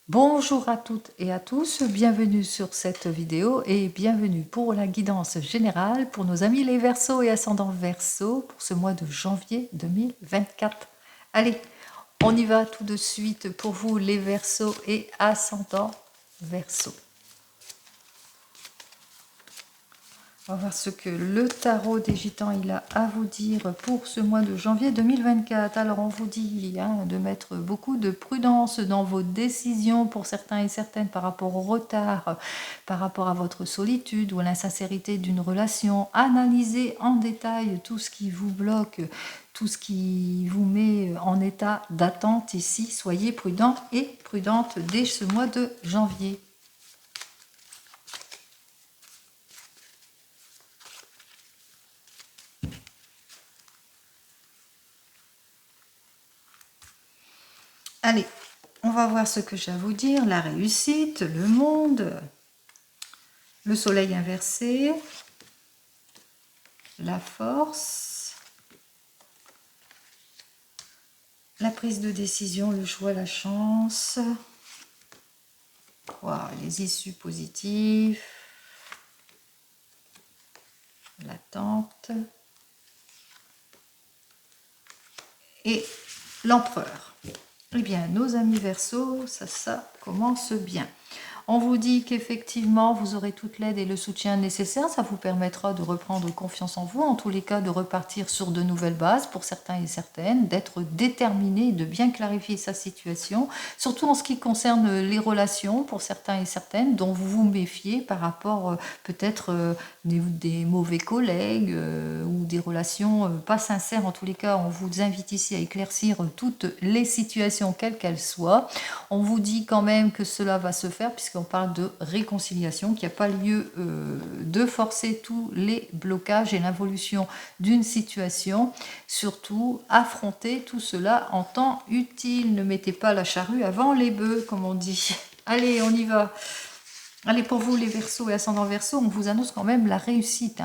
Bonjour à toutes et à tous, bienvenue sur cette vidéo et bienvenue pour la guidance générale pour nos amis les Verseaux et ascendants Verseaux pour ce mois de janvier 2024. Allez, on y va tout de suite pour vous les Verseaux et ascendants Verseaux. On va voir ce que le tarot des Gitans il a à vous dire pour ce mois de janvier 2024. Alors on vous dit de mettre beaucoup de prudence dans vos décisions pour certains et certaines par rapport au retard, par rapport à votre solitude ou à l'insincérité d'une relation. Analysez en détail tout ce qui vous bloque, tout ce qui vous met en état d'attente ici. Soyez prudents et prudentes dès ce mois de janvier. Allez, on va voir ce que j'ai à vous dire. La réussite, le monde, le soleil inversé, la force, la prise de décision, le choix, la chance, les issues positives, l'attente et l'empereur. Eh bien, nos amis Verseaux, ça commence bien. On vous dit qu'effectivement, vous aurez toute l'aide et le soutien nécessaire. Ça vous permettra de reprendre confiance en vous, en tous les cas de repartir sur de nouvelles bases pour certains et certaines, d'être déterminé, de bien clarifier sa situation, surtout en ce qui concerne les relations pour certains et certaines, dont vous vous méfiez par rapport peut-être des mauvais collègues ou des relations pas sincères. En tous les cas, on vous invite ici à éclaircir toutes les situations, quelles qu'elles soient. On vous dit quand même que cela va se faire puisqu'on parle de réconciliation, qu'il n'y a pas lieu de forcer tous les blocages et l'involution d'une situation. Surtout, affrontez tout cela en temps utile. Ne mettez pas la charrue avant les bœufs, comme on dit. Allez, on y va. Allez, pour vous les Verseaux et ascendants Verseaux, on vous annonce quand même la réussite.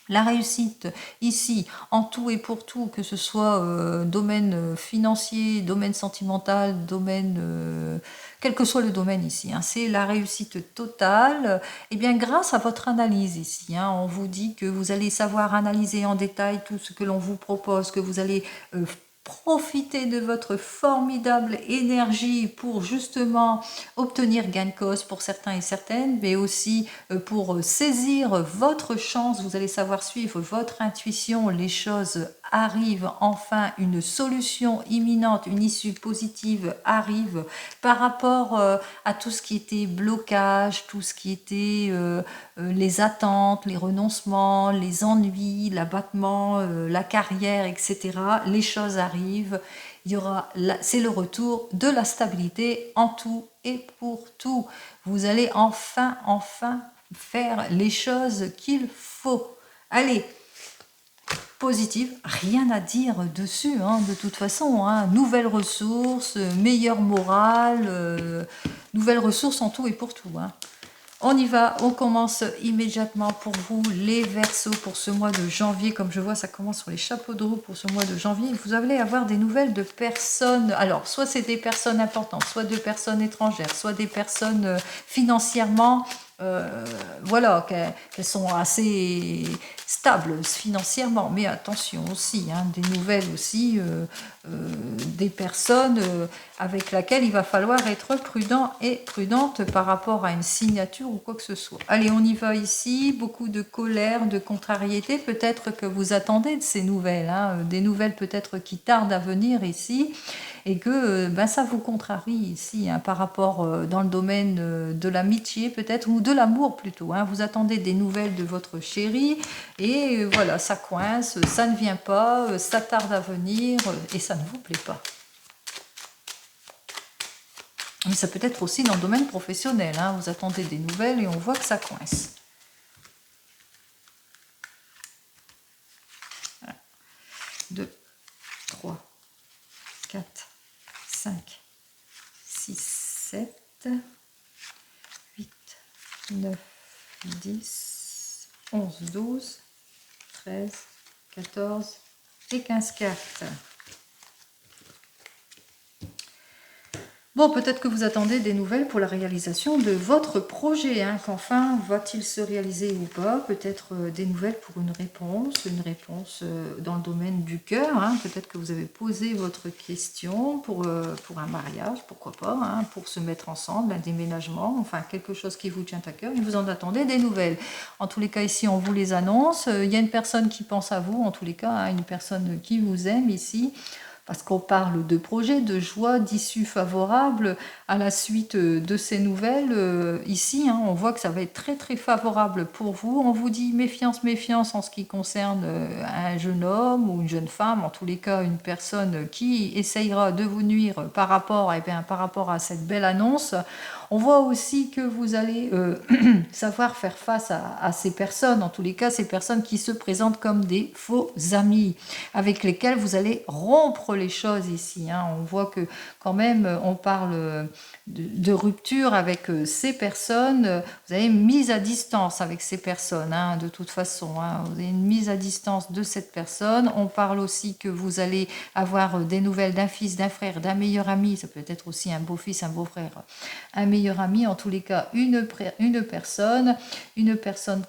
La réussite ici, en tout et pour tout, que ce soit domaine financier, domaine sentimental, domaine, quel que soit le domaine ici, c'est la réussite totale. Et bien grâce à votre analyse ici, on vous dit que vous allez savoir analyser en détail tout ce que l'on vous propose, que vous allez profiter de votre formidable énergie pour justement obtenir gain de cause pour certains et certaines, mais aussi pour saisir votre chance. Vous allez savoir suivre votre intuition, les choses arrivent enfin, une solution imminente, une issue positive arrive par rapport à tout ce qui était blocage, tout ce qui était les attentes, les renoncements, les ennuis, l'abattement, la carrière, etc. Les choses arrivent. Il y aura, c'est le retour de la stabilité en tout et pour tout. Vous allez enfin faire les choses qu'il faut. Allez, positive, rien à dire dessus, de toute façon. Nouvelles ressources, meilleure morale, nouvelles ressources en tout et pour tout. On y va, on commence immédiatement pour vous les Verseaux pour ce mois de janvier. Comme je vois, ça commence sur les chapeaux de roue pour ce mois de janvier. Vous allez avoir des nouvelles de personnes. Alors, soit c'est des personnes importantes, soit de personnes étrangères, soit des personnes financièrement, voilà, qu'elles sont assez stables financièrement. Mais attention aussi, des nouvelles aussi, des personnes avec laquelle il va falloir être prudent et prudente par rapport à une signature ou quoi que ce soit. Allez, on y va ici. Beaucoup de colère, de contrariété. Peut-être que vous attendez de ces nouvelles, des nouvelles peut-être qui tardent à venir ici et que ça vous contrarie ici par rapport dans le domaine de l'amitié peut-être ou de l'amour plutôt. Vous attendez des nouvelles de votre chéri et voilà, ça coince, ça ne vient pas, ça tarde à venir et ça ne vous plaît pas. Mais ça peut être aussi dans le domaine professionnel. Vous attendez des nouvelles et on voit que ça coince. 2, 3, 4, 5, 6, 7, 8, 9, 10, 11, 12, 13, 14 et 15 cartes. Bon, peut-être que vous attendez des nouvelles pour la réalisation de votre projet, hein, qu'enfin va-t-il se réaliser ou pas? Peut-être des nouvelles pour une réponse dans le domaine du cœur, hein. Peut-être que vous avez posé votre question pour un mariage, pourquoi pas, hein, pour se mettre ensemble, un déménagement, enfin quelque chose qui vous tient à cœur et vous en attendez des nouvelles. En tous les cas, ici, on vous les annonce. Il y a une personne qui pense à vous, en tous les cas, hein, une personne qui vous aime ici, parce qu'on parle de projets, de joie, d'issues favorables à la suite de ces nouvelles. Ici, hein, on voit que ça va être très très favorable pour vous. On vous dit méfiance, méfiance en ce qui concerne un jeune homme ou une jeune femme, en tous les cas une personne qui essayera de vous nuire par rapport, par rapport à cette belle annonce. On voit aussi que vous allez savoir faire face à ces personnes, en tous les cas ces personnes qui se présentent comme des faux amis, avec lesquels vous allez rompre les choses ici, hein. On voit que quand même on parle de rupture avec ces personnes. Vous avez une mise à distance avec ces personnes, hein, de toute façon, hein. Vous avez une mise à distance de cette personne. On parle aussi que vous allez avoir des nouvelles d'un fils, d'un frère, d'un meilleur ami. Ça peut être aussi un beau-fils, un beau-frère, un meilleur ami, en tous les cas une personne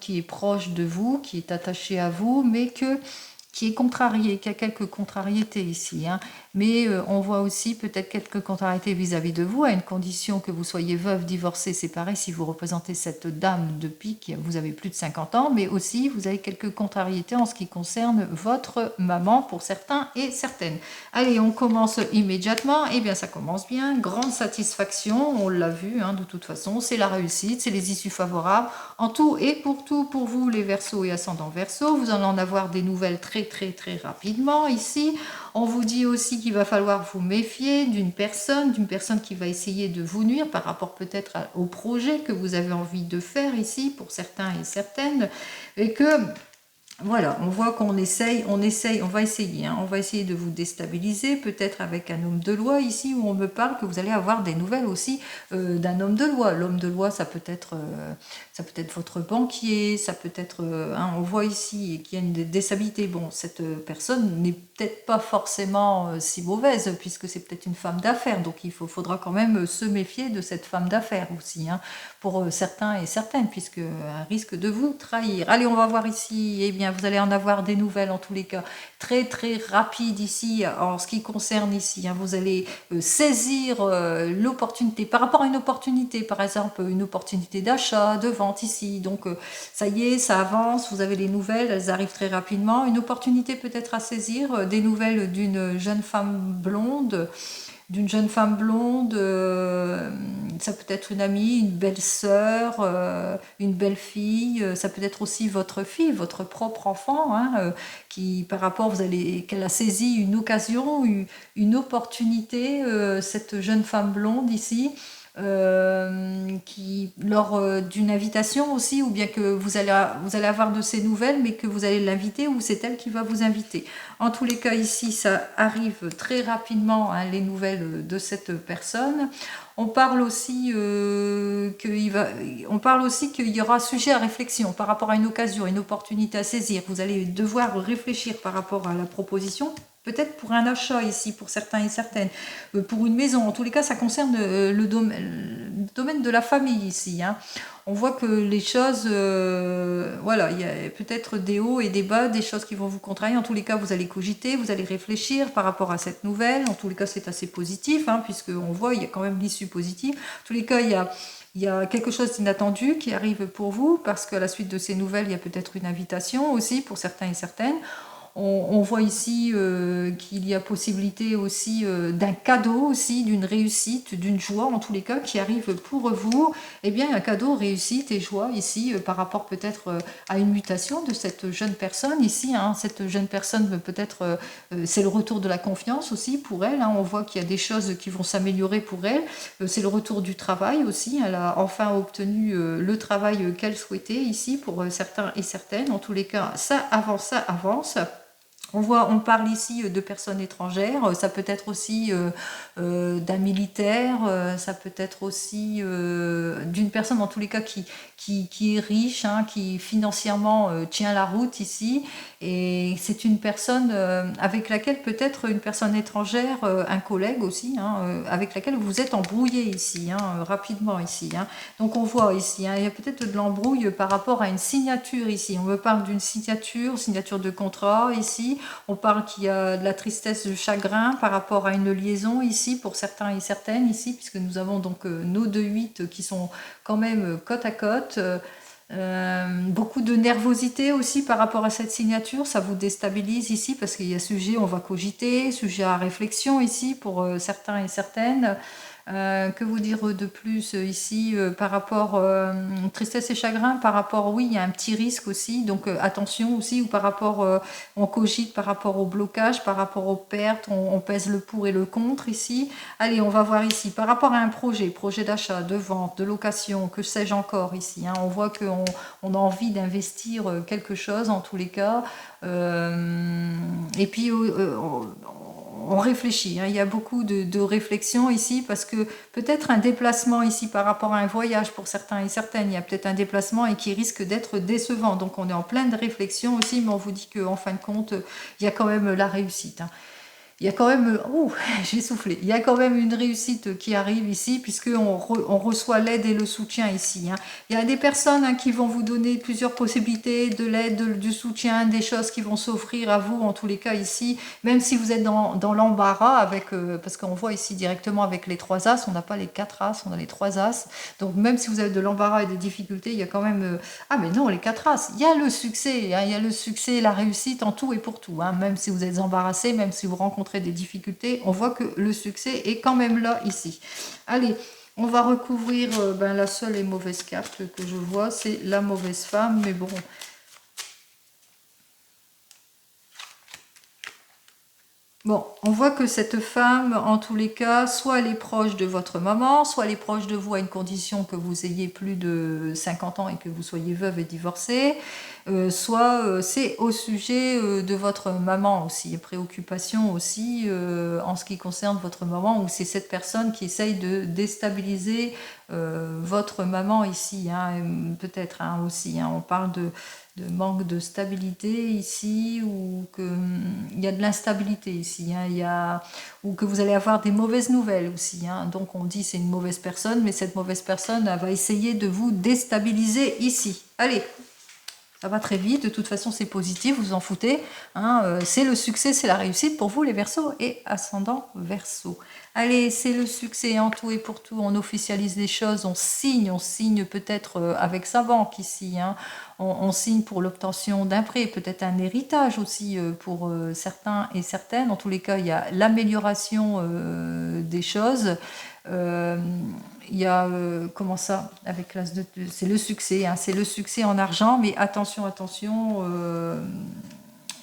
qui est proche de vous, qui est attachée à vous, mais qui est contrariée, qui a quelques contrariétés ici, hein. Mais on voit aussi peut-être quelques contrariétés vis-à-vis de vous, à une condition que vous soyez veuve, divorcée, séparée, si vous représentez cette dame de pique, vous avez plus de 50 ans, mais aussi vous avez quelques contrariétés en ce qui concerne votre maman pour certains et certaines. Allez, on commence immédiatement. Eh bien, ça commence bien. Grande satisfaction, on l'a vu, hein, de toute façon. C'est la réussite, c'est les issues favorables. En tout, pour vous, les Verseaux et ascendants Verseaux, vous allez en avoir des nouvelles très, très, très rapidement ici. On vous dit aussi qu'il va falloir vous méfier d'une personne qui va essayer de vous nuire par rapport peut-être au projet que vous avez envie de faire ici, pour certains et certaines, et que... Voilà, on voit qu'on essaye, on va essayer, hein, on va essayer de vous déstabiliser, peut-être avec un homme de loi ici, où on me parle que vous allez avoir des nouvelles aussi d'un homme de loi. L'homme de loi, ça peut être votre banquier, ça peut être, hein, on voit ici qu'il y a une déstabilité. Bon, cette personne n'est peut-être pas forcément si mauvaise, puisque c'est peut-être une femme d'affaires, donc il faudra quand même se méfier de cette femme d'affaires aussi, hein, pour certains et certaines, puisque un risque de vous trahir. Allez, on va voir ici, eh bien, vous allez en avoir des nouvelles en tous les cas très très rapides ici en ce qui concerne ici, hein. Vous allez saisir l'opportunité par rapport à une opportunité, par exemple une opportunité d'achat, de vente ici. Donc ça y est, ça avance, vous avez les nouvelles, elles arrivent très rapidement. Une opportunité peut-être à saisir, des nouvelles d'une jeune femme blonde. Ça peut être une amie, une belle sœur, une belle fille, ça peut être aussi votre fille, votre propre enfant, hein, qui par rapport, qu'elle a saisi une occasion, une opportunité, cette jeune femme blonde ici, qui lors d'une invitation aussi, ou bien que vous allez avoir de ses nouvelles, mais que vous allez l'inviter, ou c'est elle qui va vous inviter. En tous les cas, ici, ça arrive très rapidement, hein, les nouvelles de cette personne. On parle aussi qu'il y aura sujet à réflexion par rapport à une occasion, une opportunité à saisir. Vous allez devoir réfléchir par rapport à la proposition. Peut-être pour un achat ici, pour certains et certaines, pour une maison. En tous les cas, ça concerne le domaine de la famille ici, hein. On voit que les choses, voilà, il y a peut-être des hauts et des bas, des choses qui vont vous contrarier. En tous les cas, vous allez cogiter, vous allez réfléchir par rapport à cette nouvelle. En tous les cas, c'est assez positif, hein, puisqu'on voit, il y a quand même l'issue positive. En tous les cas, il y a quelque chose d'inattendu qui arrive pour vous, parce qu'à la suite de ces nouvelles, il y a peut-être une invitation aussi pour certains et certaines. On voit ici qu'il y a possibilité aussi d'un cadeau, aussi d'une réussite, d'une joie en tous les cas qui arrive pour vous. Eh bien, un cadeau, réussite et joie ici par rapport peut-être à une mutation de cette jeune personne ici, hein. Cette jeune personne peut-être, c'est le retour de la confiance aussi pour elle, hein. On voit qu'il y a des choses qui vont s'améliorer pour elle. C'est le retour du travail aussi. Elle a enfin obtenu le travail qu'elle souhaitait ici pour certains et certaines. En tous les cas, ça avance, ça avance. On parle ici de personnes étrangères, ça peut être aussi d'un militaire, ça peut être aussi d'une personne en tous les cas qui est riche, hein, qui financièrement tient la route ici, et c'est une personne avec laquelle peut-être une personne étrangère, un collègue aussi, hein, avec laquelle vous êtes embrouillé ici, hein, rapidement ici. Hein. Donc on voit ici, hein, il y a peut-être de l'embrouille par rapport à une signature ici. On me parle d'une signature de contrat ici. On parle qu'il y a de la tristesse, du chagrin par rapport à une liaison ici pour certains et certaines ici, puisque nous avons donc nos 2-8 qui sont quand même côte à côte. Beaucoup de nervosité aussi par rapport à cette signature, ça vous déstabilise ici parce qu'il y a sujet, on va cogiter, sujet à réflexion ici pour certains et certaines. Que vous dire de plus ici par rapport tristesse et chagrin, par rapport, oui, il y a un petit risque aussi, donc attention aussi, ou par rapport, on cogite par rapport au blocage, par rapport aux pertes, on pèse le pour et le contre ici. Allez, on va voir ici, par rapport à un projet d'achat, de vente, de location, que sais-je encore ici, hein, on voit qu'on a envie d'investir quelque chose en tous les cas, et puis on réfléchit, hein. Il y a beaucoup de réflexion ici parce que peut-être un déplacement ici par rapport à un voyage pour certains et certaines, il y a peut-être un déplacement et qui risque d'être décevant. Donc on est en pleine réflexion aussi, mais on vous dit qu'en fin de compte, il y a quand même la réussite. Hein. Il y a quand même, j'ai soufflé, il y a quand même une réussite qui arrive ici, puisqu'on on reçoit l'aide et le soutien ici. Hein. Il y a des personnes qui vont vous donner plusieurs possibilités, de l'aide, du soutien, des choses qui vont s'offrir à vous, en tous les cas ici, même si vous êtes dans l'embarras, avec, parce qu'on voit ici directement avec les 3 As, on n'a pas les 4 As, on a les 3 As, donc même si vous avez de l'embarras et des difficultés, il y a quand même, ah mais non, les 4 As, il y a le succès, hein, il y a le succès, la réussite en tout et pour tout, hein, même si vous êtes embarrassé, même si vous rencontrez des difficultés, on voit que le succès est quand même là ici. Allez, on va recouvrir la seule et mauvaise carte que je vois, c'est la mauvaise femme, mais bon. Bon, on voit que cette femme, en tous les cas, soit elle est proche de votre maman, soit elle est proche de vous à une condition que vous ayez plus de 50 ans et que vous soyez veuve et divorcée, soit c'est au sujet de votre maman aussi, préoccupation aussi en ce qui concerne votre maman, ou c'est cette personne qui essaye de déstabiliser votre maman ici, hein, peut-être hein, aussi, hein, on parle de manque de stabilité ici, ou qu'il y a de l'instabilité ici, hein, ou que vous allez avoir des mauvaises nouvelles aussi. Hein, donc on dit c'est une mauvaise personne, mais cette mauvaise personne elle va essayer de vous déstabiliser ici. Allez, ça va très vite, de toute façon c'est positif, vous en foutez. Hein, c'est le succès, c'est la réussite pour vous les Verseaux et ascendant Verseau. Allez, c'est le succès en tout et pour tout, on officialise les choses, on signe peut-être avec sa banque ici, hein. On signe pour l'obtention d'un prêt, peut-être un héritage aussi pour certains et certaines. En tous les cas, il y a l'amélioration des choses. Il y a, comment ça, avec l'as de... C'est le succès, hein, c'est le succès en argent, mais attention,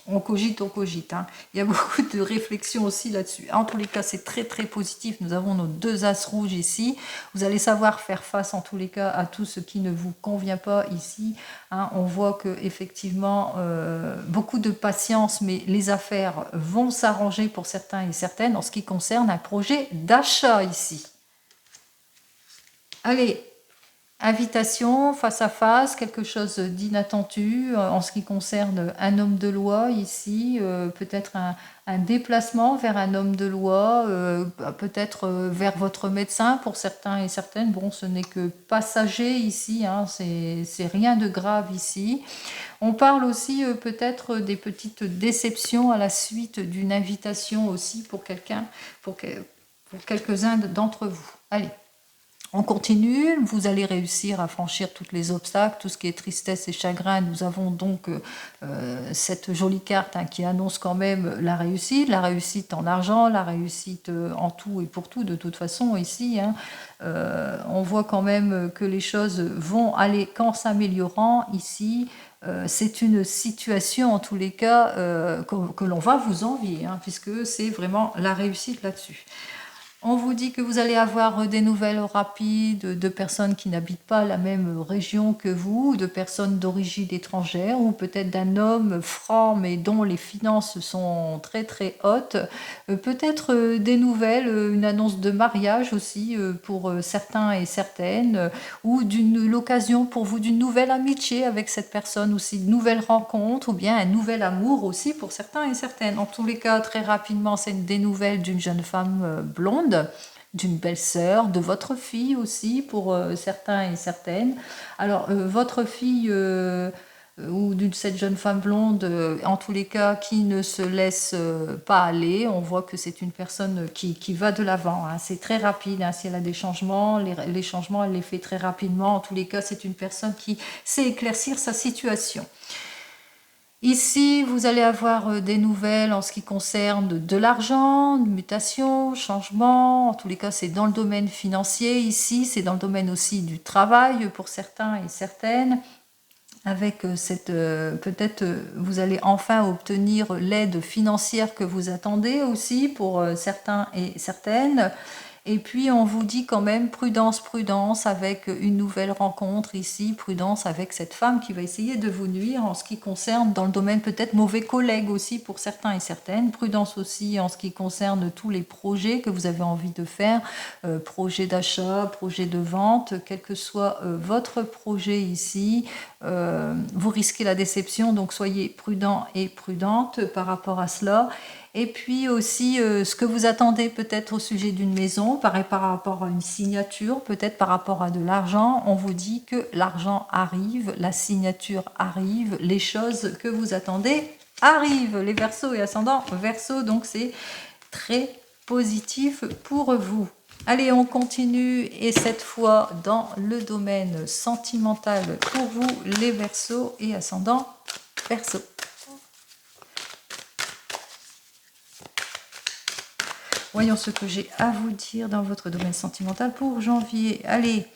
on cogite. Hein. Il y a beaucoup de réflexion aussi là-dessus. En tous les cas, c'est très très positif. Nous avons nos 2 As rouges ici. Vous allez savoir faire face en tous les cas à tout ce qui ne vous convient pas ici. Hein. On voit que effectivement beaucoup de patience, mais les affaires vont s'arranger pour certains et certaines en ce qui concerne un projet d'achat ici. Allez, invitation face à face, quelque chose d'inattendu en ce qui concerne un homme de loi ici, peut-être un déplacement vers un homme de loi, peut-être vers votre médecin pour certains et certaines. Bon, ce n'est que passager ici, hein, c'est rien de grave ici. On parle aussi peut-être des petites déceptions à la suite d'une invitation aussi pour quelqu'un, pour quelques-uns d'entre vous. Allez. On continue, vous allez réussir à franchir tous les obstacles, tout ce qui est tristesse et chagrin. Nous avons donc cette jolie carte hein, qui annonce quand même la réussite en argent, la réussite en tout et pour tout de toute façon ici. Hein, on voit quand même que les choses vont aller qu'en s'améliorant ici. C'est une situation en tous les cas que l'on va vous envier, hein, puisque c'est vraiment la réussite là-dessus. On vous dit que vous allez avoir des nouvelles rapides de personnes qui n'habitent pas la même région que vous, de personnes d'origine étrangère, ou peut-être d'un homme franc mais dont les finances sont très très hautes. Peut-être des nouvelles, une annonce de mariage aussi pour certains et certaines, ou l'occasion pour vous d'une nouvelle amitié avec cette personne aussi, de nouvelles rencontres, ou bien un nouvel amour aussi pour certains et certaines. En tous les cas, très rapidement, c'est des nouvelles d'une jeune femme blonde, d'une belle-sœur, de votre fille aussi pour certains et certaines. Alors, votre fille ou d'une cette jeune femme blonde, en tous les cas, qui ne se laisse pas aller, on voit que c'est une personne qui va de l'avant. Hein. C'est très rapide, hein. Si elle a des changements, les changements, elle les fait très rapidement. En tous les cas, c'est une personne qui sait éclaircir sa situation. Ici, vous allez avoir des nouvelles en ce qui concerne de l'argent, de mutation, changement. En tous les cas, c'est dans le domaine financier. Ici, c'est dans le domaine aussi du travail pour certains et certaines. Avec cette, peut-être, vous allez enfin obtenir l'aide financière que vous attendez aussi pour certains et certaines. Et puis on vous dit quand même prudence, prudence avec une nouvelle rencontre ici, prudence avec cette femme qui va essayer de vous nuire en ce qui concerne dans le domaine peut-être mauvais collègue aussi pour certains et certaines, prudence aussi en ce qui concerne tous les projets que vous avez envie de faire, projet d'achat, projet de vente, quel que soit votre projet ici, vous risquez la déception, donc soyez prudent et prudente par rapport à cela. Et puis aussi ce que vous attendez peut-être au sujet d'une maison, par rapport à une signature, peut-être par rapport à de l'argent, on vous dit que l'argent arrive, la signature arrive, les choses que vous attendez arrivent. Les Verseaux et ascendants Verseau, donc c'est très positif pour vous. Allez, on continue et cette fois dans le domaine sentimental pour vous, les Verseaux et ascendants Verseau. Voyons ce que j'ai à vous dire dans votre domaine sentimental pour janvier. Allez,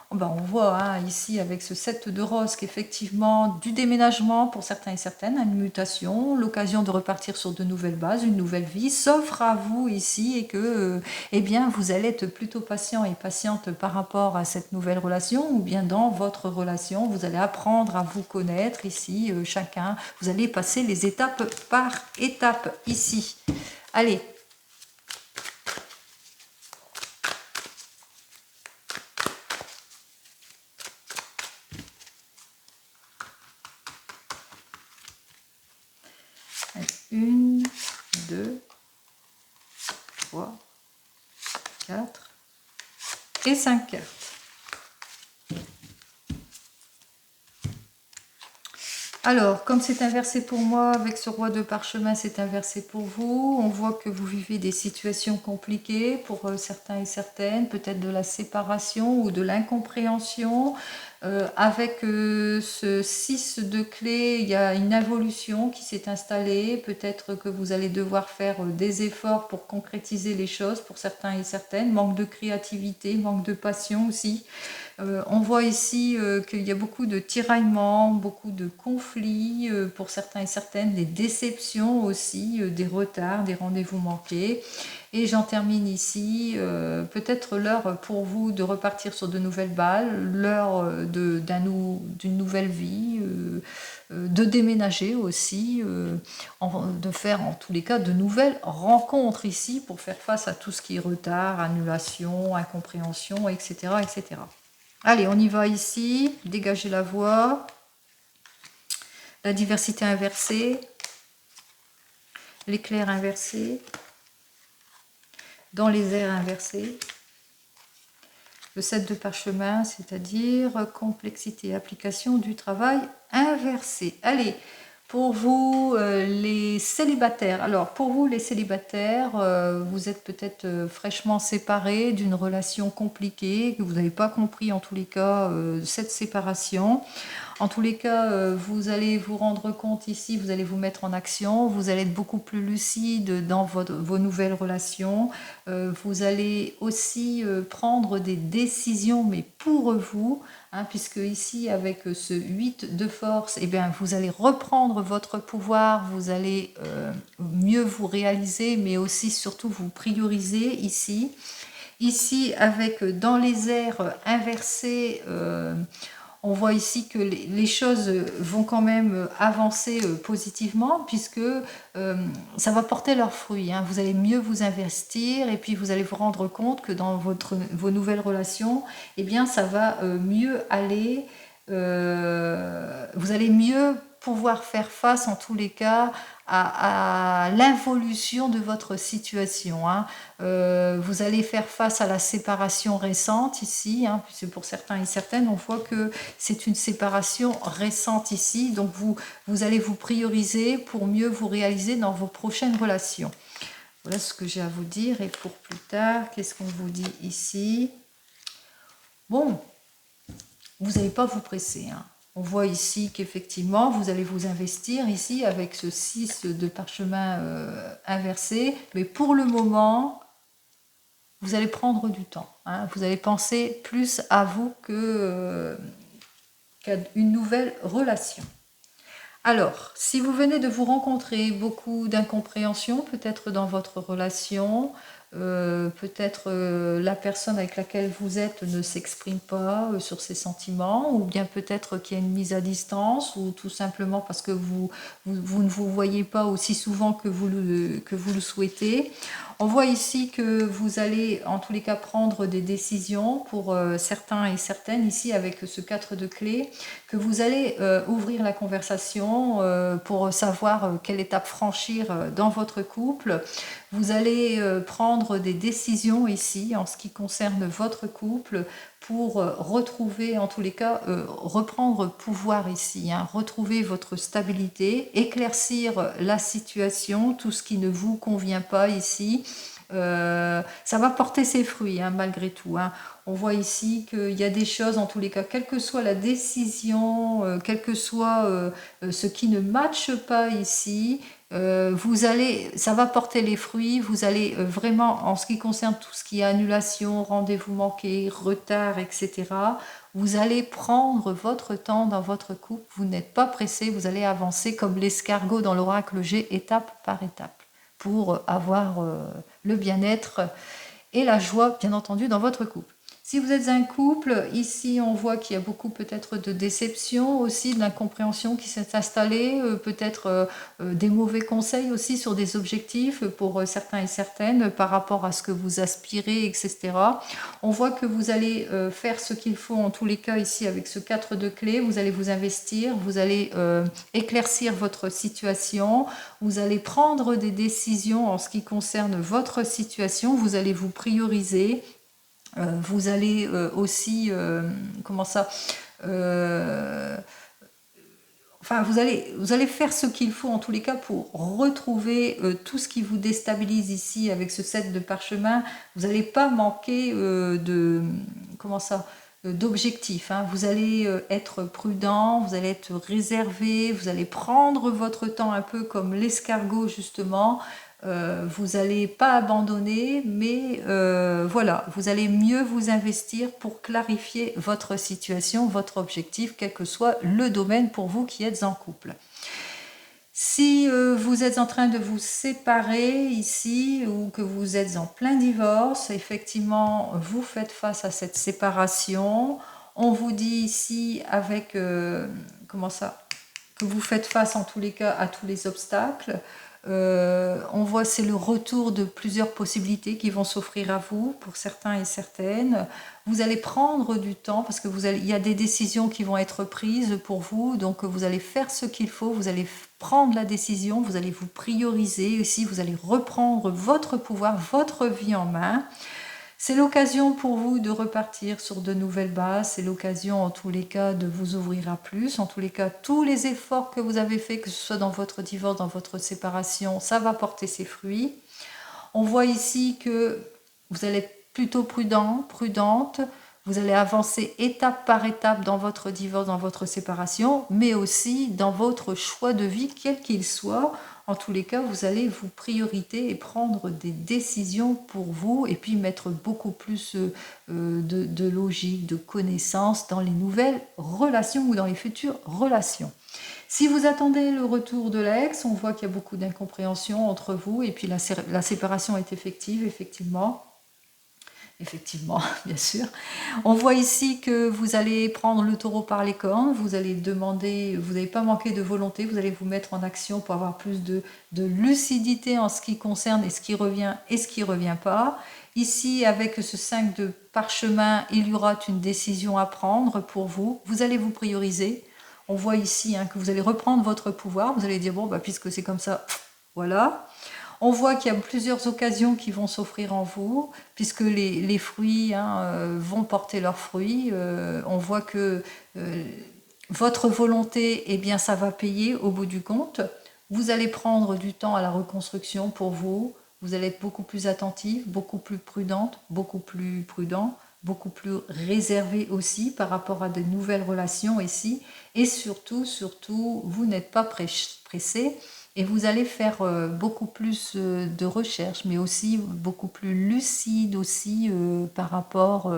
on voit hein, ici avec ce 7 de rose qu'effectivement du déménagement pour certains et certaines, une mutation, l'occasion de repartir sur de nouvelles bases, une nouvelle vie s'offre à vous ici et que eh bien, vous allez être plutôt patient et patiente par rapport à cette nouvelle relation ou bien dans votre relation, vous allez apprendre à vous connaître ici, chacun, vous allez passer les étapes par étapes ici. Allez. Une, 2, 3, 4 et 5 cartes. Alors, comme c'est inversé pour moi, avec ce roi de parchemin, c'est inversé pour vous. On voit que vous vivez des situations compliquées pour certains et certaines, peut-être de la séparation ou de l'incompréhension. Avec ce 6 de clé, il y a une évolution qui s'est installée. Peut-être que vous allez devoir faire des efforts pour concrétiser les choses pour certains et certaines. Manque de créativité, manque de passion aussi. On voit ici qu'il y a beaucoup de tiraillements, beaucoup de conflits pour certains et certaines, des déceptions aussi, des retards, des rendez-vous manqués. Et j'en termine ici, peut-être l'heure pour vous de repartir sur de nouvelles balles, l'heure d'une nouvelle vie, de déménager aussi, de faire en tous les cas de nouvelles rencontres ici pour faire face à tout ce qui est retard, annulation, incompréhension, etc. etc. Allez, on y va ici, dégager la voie, la diversité inversée, l'éclair inversé, dans les airs inversés, le 7 de parchemin, c'est-à-dire complexité, application du travail inversé. Allez, pour vous les célibataires, alors pour vous les célibataires, vous êtes peut-être fraîchement séparés d'une relation compliquée, que vous n'avez pas compris en tous les cas cette séparation. En tous les cas, vous allez vous rendre compte ici, vous allez vous mettre en action, vous allez être beaucoup plus lucide dans vos nouvelles relations, vous allez aussi prendre des décisions, mais pour vous, hein, puisque ici, avec ce 8 de force, eh bien, vous allez reprendre votre pouvoir, vous allez mieux vous réaliser, mais aussi, surtout, vous prioriser ici. Ici, avec dans les airs inversés, on voit ici que les choses vont quand même avancer positivement, puisque ça va porter leurs fruits, hein. Vous allez mieux vous investir, et puis vous allez vous rendre compte que dans vos nouvelles relations, eh bien, ça va mieux aller. Vous allez mieux pouvoir faire face, en tous les cas, à l'involution de votre situation, hein. Vous allez faire face à la séparation récente ici, hein, puisque pour certains et certaines, on voit que c'est une séparation récente ici, donc vous allez vous prioriser pour mieux vous réaliser dans vos prochaines relations. Voilà ce que j'ai à vous dire. Et pour plus tard, qu'est-ce qu'on vous dit ici? Bon, vous n'allez pas vous presser, hein. On voit ici qu'effectivement, vous allez vous investir ici avec ce 6 de parchemin inversé. Mais pour le moment, vous allez prendre du temps, hein. Vous allez penser plus à vous qu'à une nouvelle relation. Alors, si vous venez de vous rencontrer, beaucoup d'incompréhension peut-être dans votre relation, peut-être la personne avec laquelle vous êtes ne s'exprime pas sur ses sentiments, ou bien peut-être qu'il y a une mise à distance, ou tout simplement parce que vous ne vous voyez pas aussi souvent que vous le souhaitez. On voit ici que vous allez en tous les cas prendre des décisions pour certains et certaines ici avec ce 4 de clés, que vous allez ouvrir la conversation pour savoir quelle étape franchir dans votre couple. Vous allez prendre des décisions ici en ce qui concerne votre couple pour retrouver, en tous les cas, reprendre pouvoir ici, hein, retrouver votre stabilité, éclaircir la situation, tout ce qui ne vous convient pas ici. Ça va porter ses fruits, hein, malgré tout, hein. On voit ici qu'il y a des choses, en tous les cas, quelle que soit la décision, quel que soit ce qui ne matche pas ici, ça va porter les fruits. Vous allez vraiment, en ce qui concerne tout ce qui est annulation, rendez-vous manqué, retard, etc., vous allez prendre votre temps dans votre couple. Vous n'êtes pas pressé, vous allez avancer comme l'escargot dans l'oracle G, étape par étape, pour avoir le bien-être et la joie, bien entendu, dans votre couple. Si vous êtes un couple, ici on voit qu'il y a beaucoup peut-être de déception, aussi de l'incompréhension qui s'est installée, peut-être des mauvais conseils aussi sur des objectifs pour certains et certaines par rapport à ce que vous aspirez, etc. On voit que vous allez faire ce qu'il faut en tous les cas ici avec ce 4 de clés. Vous allez vous investir, vous allez éclaircir votre situation, vous allez prendre des décisions en ce qui concerne votre situation, vous allez vous prioriser. Vous allez aussi, vous allez faire ce qu'il faut en tous les cas pour retrouver tout ce qui vous déstabilise ici avec ce 7 de parchemin. Vous n'allez pas manquer d'objectifs, hein. Vous allez être prudent, vous allez être réservé, vous allez prendre votre temps un peu comme l'escargot justement. Vous n'allez pas abandonner, mais voilà, vous allez mieux vous investir pour clarifier votre situation, votre objectif, quel que soit le domaine pour vous qui êtes en couple. Si vous êtes en train de vous séparer ici ou que vous êtes en plein divorce, effectivement, vous faites face à cette séparation. On vous dit ici avec, que vous faites face en tous les cas à tous les obstacles. On voit c'est le retour de plusieurs possibilités qui vont s'offrir à vous pour certains et certaines. Vous allez prendre du temps parce que il y a des décisions qui vont être prises pour vous, donc vous allez faire ce qu'il faut, vous allez prendre la décision, vous allez vous prioriser aussi, vous allez reprendre votre pouvoir, votre vie en main. C'est l'occasion pour vous de repartir sur de nouvelles bases, c'est l'occasion en tous les cas de vous ouvrir à plus, en tous les cas tous les efforts que vous avez faits, que ce soit dans votre divorce, dans votre séparation, ça va porter ses fruits. On voit ici que vous allez être plutôt prudente, vous allez avancer étape par étape dans votre divorce, dans votre séparation, mais aussi dans votre choix de vie, quel qu'il soit. En tous les cas, vous allez vous prioriter et prendre des décisions pour vous et puis mettre beaucoup plus de logique, de connaissance dans les nouvelles relations ou dans les futures relations. Si vous attendez le retour de l'ex, on voit qu'il y a beaucoup d'incompréhension entre vous et puis la séparation est effective, effectivement. Effectivement, bien sûr. On voit ici que vous allez prendre le taureau par les cornes, vous allez demander, vous n'allez pas manquer de volonté, vous allez vous mettre en action pour avoir plus de lucidité en ce qui concerne et ce qui revient et ce qui ne revient pas. Ici, avec ce 5 de parchemin, il y aura une décision à prendre pour vous. Vous allez vous prioriser. On voit ici que vous allez reprendre votre pouvoir. Vous allez dire, bon, puisque c'est comme ça, voilà. On voit qu'il y a plusieurs occasions qui vont s'offrir en vous, puisque les fruits vont porter leurs fruits. On voit que votre volonté, eh bien, ça va payer au bout du compte. Vous allez prendre du temps à la reconstruction pour vous. Vous allez être beaucoup plus attentif, beaucoup plus prudente, beaucoup plus prudent, beaucoup plus réservé aussi par rapport à de nouvelles relations ici. Et surtout, vous n'êtes pas pressé. Et vous allez faire beaucoup plus de recherches, mais aussi beaucoup plus lucide aussi par rapport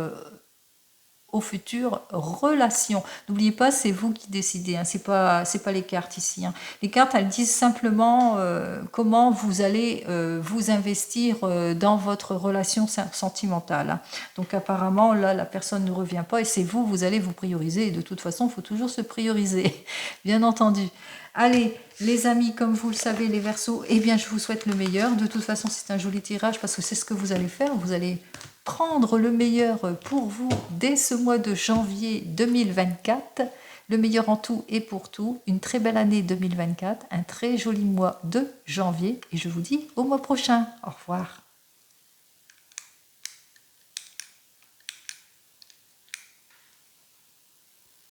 aux futures relations. N'oubliez pas, c'est vous qui décidez, c'est pas les cartes ici. Les cartes, elles disent simplement comment vous allez vous investir dans votre relation sentimentale. Donc apparemment, là, la personne ne revient pas et c'est vous, vous allez vous prioriser. Et de toute façon, il faut toujours se prioriser, bien entendu. Allez, les amis, comme vous le savez, les Verseaux, eh bien, je vous souhaite le meilleur. De toute façon, c'est un joli tirage parce que c'est ce que vous allez faire. Vous allez prendre le meilleur pour vous dès ce mois de janvier 2024. Le meilleur en tout et pour tout. Une très belle année 2024, un très joli mois de janvier. Et je vous dis au mois prochain. Au revoir.